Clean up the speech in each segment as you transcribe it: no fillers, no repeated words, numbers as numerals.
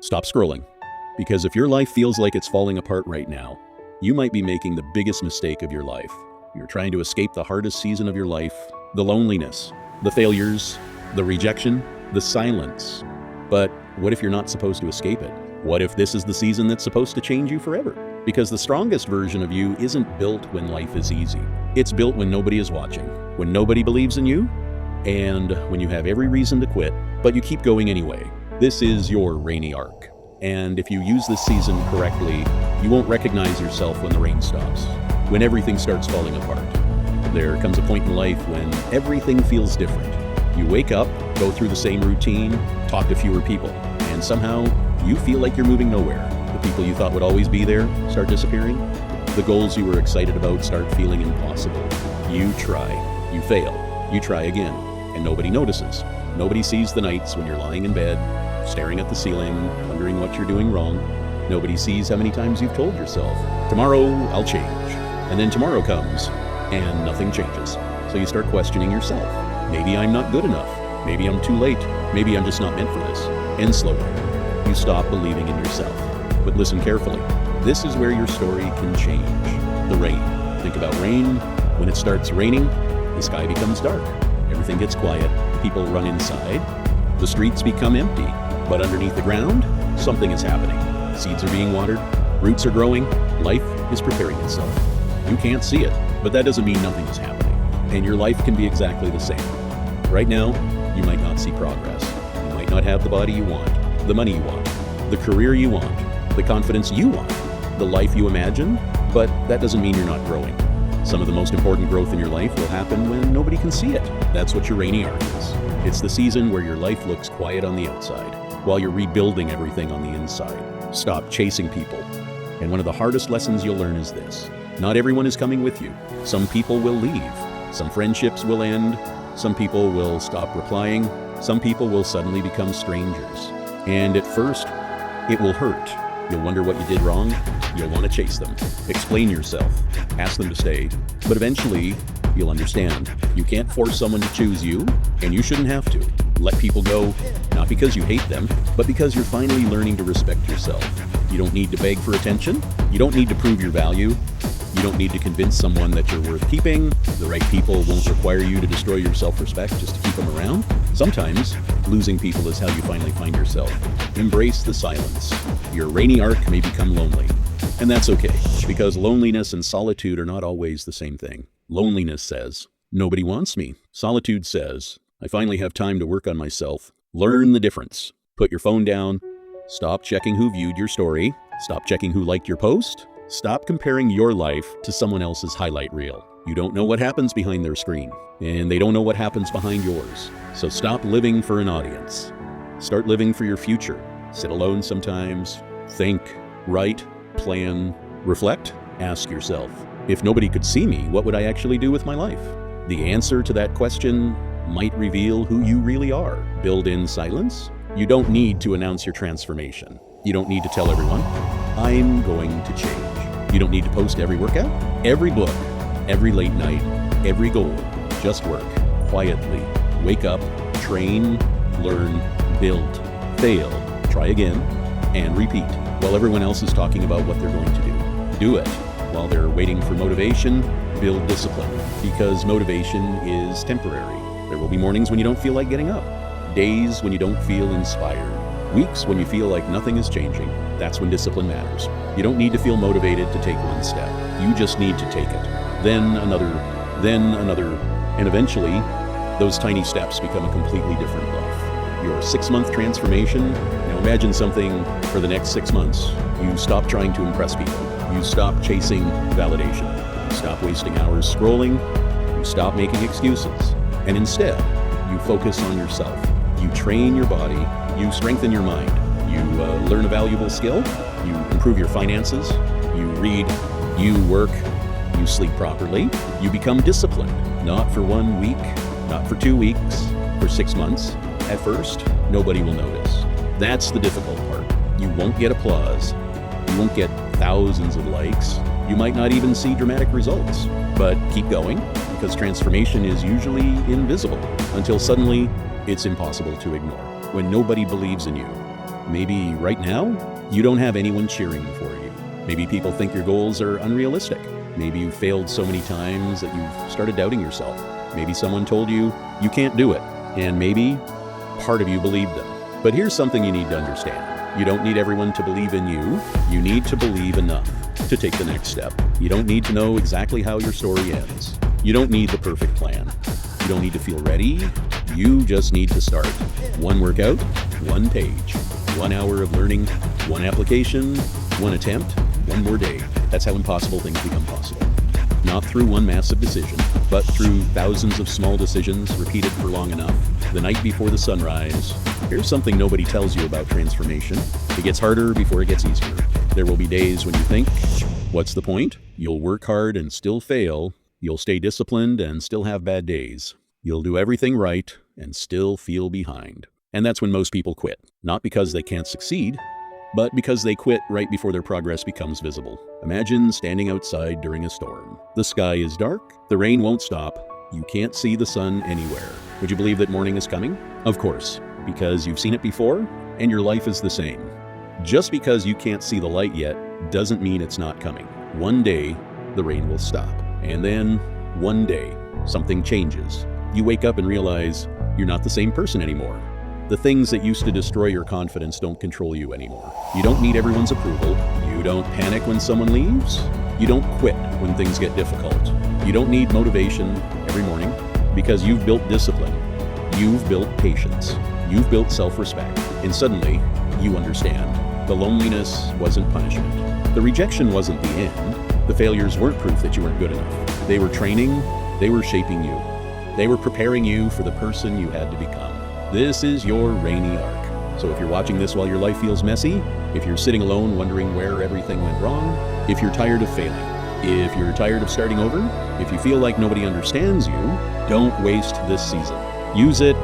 Stop scrolling. Because if your life feels like it's falling apart right now, you might be making the biggest mistake of your life. You're trying to escape the hardest season of your life, the loneliness, the failures, the rejection, the silence. But what if you're not supposed to escape it? What if this is the season that's supposed to change you forever? Because the strongest version of you isn't built when life is easy. It's built when nobody is watching, when nobody believes in you, and when you have every reason to quit, but you keep going anyway. This is your rainy arc. And if you use this season correctly, you won't recognize yourself when the rain stops, when everything starts falling apart. There comes a point in life when everything feels different. You wake up, go through the same routine, talk to fewer people, and somehow you feel like you're moving nowhere. The people you thought would always be there start disappearing. The goals you were excited about start feeling impossible. You try, you fail, you try again, and nobody notices. Nobody sees the nights when you're lying in bed, staring at the ceiling, wondering what you're doing wrong. Nobody sees how many times you've told yourself, tomorrow I'll change. And then tomorrow comes, and nothing changes. So you start questioning yourself. Maybe I'm not good enough. Maybe I'm too late. Maybe I'm just not meant for this. And slowly, you stop believing in yourself. But listen carefully. This is where your story can change. The rain. Think about rain. When it starts raining, the sky becomes dark. Everything gets quiet. People run inside. The streets become empty. But underneath the ground, something is happening. Seeds are being watered. Roots are growing. Life is preparing itself. You can't see it, but that doesn't mean nothing is happening. And your life can be exactly the same. Right now, you might not see progress. You might not have the body you want, the money you want, the career you want, the confidence you want, the life you imagine, but that doesn't mean you're not growing. Some of the most important growth in your life will happen when nobody can see it. That's what your rainy arc is. It's the season where your life looks quiet on the outside, while you're rebuilding everything on the inside. Stop chasing people. And one of the hardest lessons you'll learn is this. Not everyone is coming with you. Some people will leave. Some friendships will end. Some people will stop replying. Some people will suddenly become strangers. And at first, it will hurt. You'll wonder what you did wrong. You'll want to chase them. Explain yourself. Ask them to stay. But eventually, you'll understand. You can't force someone to choose you, and you shouldn't have to. Let people go, not because you hate them, but because you're finally learning to respect yourself. You don't need to beg for attention. You don't need to prove your value. You don't need to convince someone that you're worth keeping. The right people won't require you to destroy your self-respect just to keep them around. Sometimes, losing people is how you finally find yourself. Embrace the silence. Your rainy arc may become lonely. And that's okay, because loneliness and solitude are not always the same thing. Loneliness says, nobody wants me. Solitude says, I finally have time to work on myself. Learn the difference. Put your phone down. Stop checking who viewed your story. Stop checking who liked your post. Stop comparing your life to someone else's highlight reel. You don't know what happens behind their screen, and they don't know what happens behind yours. So stop living for an audience. Start living for your future. Sit alone sometimes. Think, write, plan, reflect. Ask yourself, if nobody could see me, what would I actually do with my life? The answer to that question might reveal who you really are. Build in silence. You don't need to announce your transformation. You don't need to tell everyone, I'm going to change. You don't need to post every workout, every book, every late night, every goal. Just work quietly. Wake up, train, learn, build, fail, try again, and repeat. While everyone else is talking about what they're going to do. Do it. While they're waiting for motivation, build discipline. Because motivation is temporary. There will be mornings when you don't feel like getting up. Days when you don't feel inspired. Weeks when you feel like nothing is changing. That's when discipline matters. You don't need to feel motivated to take one step. You just need to take it. Then another, and eventually, those tiny steps become a completely different life. Your 6-month transformation. Now imagine something for the next 6 months. You stop trying to impress people. You stop chasing validation. You stop wasting hours scrolling. You stop making excuses. And instead, you focus on yourself. You train your body. You strengthen your mind. You learn a valuable skill. You improve your finances. You read. You work. You sleep properly. You become disciplined. Not for 1 week, not for 2 weeks, for 6 months. At first, nobody will notice. That's the difficult part. You won't get applause. You won't get thousands of likes. You might not even see dramatic results. But keep going, because transformation is usually invisible until suddenly it's impossible to ignore. When nobody believes in you, Maybe right now, you don't have anyone cheering for you. Maybe people think your goals are unrealistic. Maybe you've failed so many times that you've started doubting yourself. Maybe someone told you you can't do it, and maybe part of you believed them. But here's something you need to understand. You don't need everyone to believe in you. You need to believe enough to take the next step. You don't need to know exactly how your story ends. You don't need the perfect plan. You don't need to feel ready. You just need to start. One workout, one page, 1 hour of learning, one application, one attempt, one more day. That's how impossible things become possible. Not through one massive decision, but through thousands of small decisions repeated for long enough. The night before the sunrise. Here's something nobody tells you about transformation. It gets harder before it gets easier. There will be days when you think, what's the point? You'll work hard and still fail. You'll stay disciplined and still have bad days. You'll do everything right and still feel behind. And that's when most people quit. Not because they can't succeed, but because they quit right before their progress becomes visible. Imagine standing outside during a storm. The sky is dark, the rain won't stop, you can't see the sun anywhere. Would you believe that morning is coming? Of course, because you've seen it before, and your life is the same. Just because you can't see the light yet doesn't mean it's not coming. One day, the rain will stop. And then, one day, something changes. You wake up and realize you're not the same person anymore. The things that used to destroy your confidence don't control you anymore. You don't need everyone's approval. You don't panic when someone leaves. You don't quit when things get difficult. You don't need motivation every morning because you've built discipline. You've built patience. You've built self-respect. And suddenly, you understand. The loneliness wasn't punishment. The rejection wasn't the end. The failures weren't proof that you weren't good enough. They were training. They were shaping you. They were preparing you for the person you had to become. This is your rainy arc. So if you're watching this while your life feels messy, if you're sitting alone wondering where everything went wrong, if you're tired of failing, if you're tired of starting over, if you feel like nobody understands you, don't waste this season. Use it.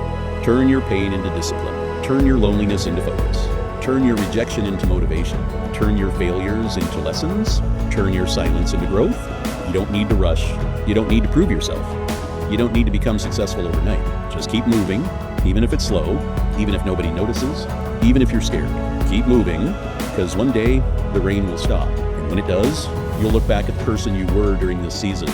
Turn your pain into discipline. Turn your loneliness into focus. Turn your rejection into motivation. Turn your failures into lessons. Turn your silence into growth. You don't need to rush. You don't need to prove yourself. You don't need to become successful overnight. Just keep moving. Even if it's slow, even if nobody notices, even if you're scared. Keep moving, because one day the rain will stop. And when it does, you'll look back at the person you were during this season.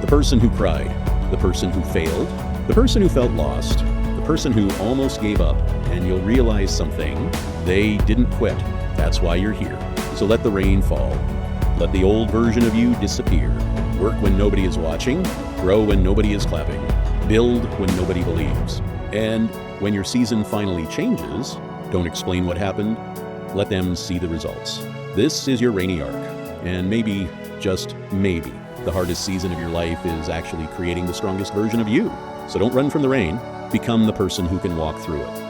The person who cried, the person who failed, the person who felt lost, the person who almost gave up, and you'll realize something. They didn't quit. That's why you're here. So let the rain fall. Let the old version of you disappear. Work when nobody is watching. Grow when nobody is clapping. Build when nobody believes. And when your season finally changes, don't explain what happened. Let them see the results. This is your rainy arc. And maybe, just maybe, the hardest season of your life is actually creating the strongest version of you. So don't run from the rain. Become the person who can walk through it.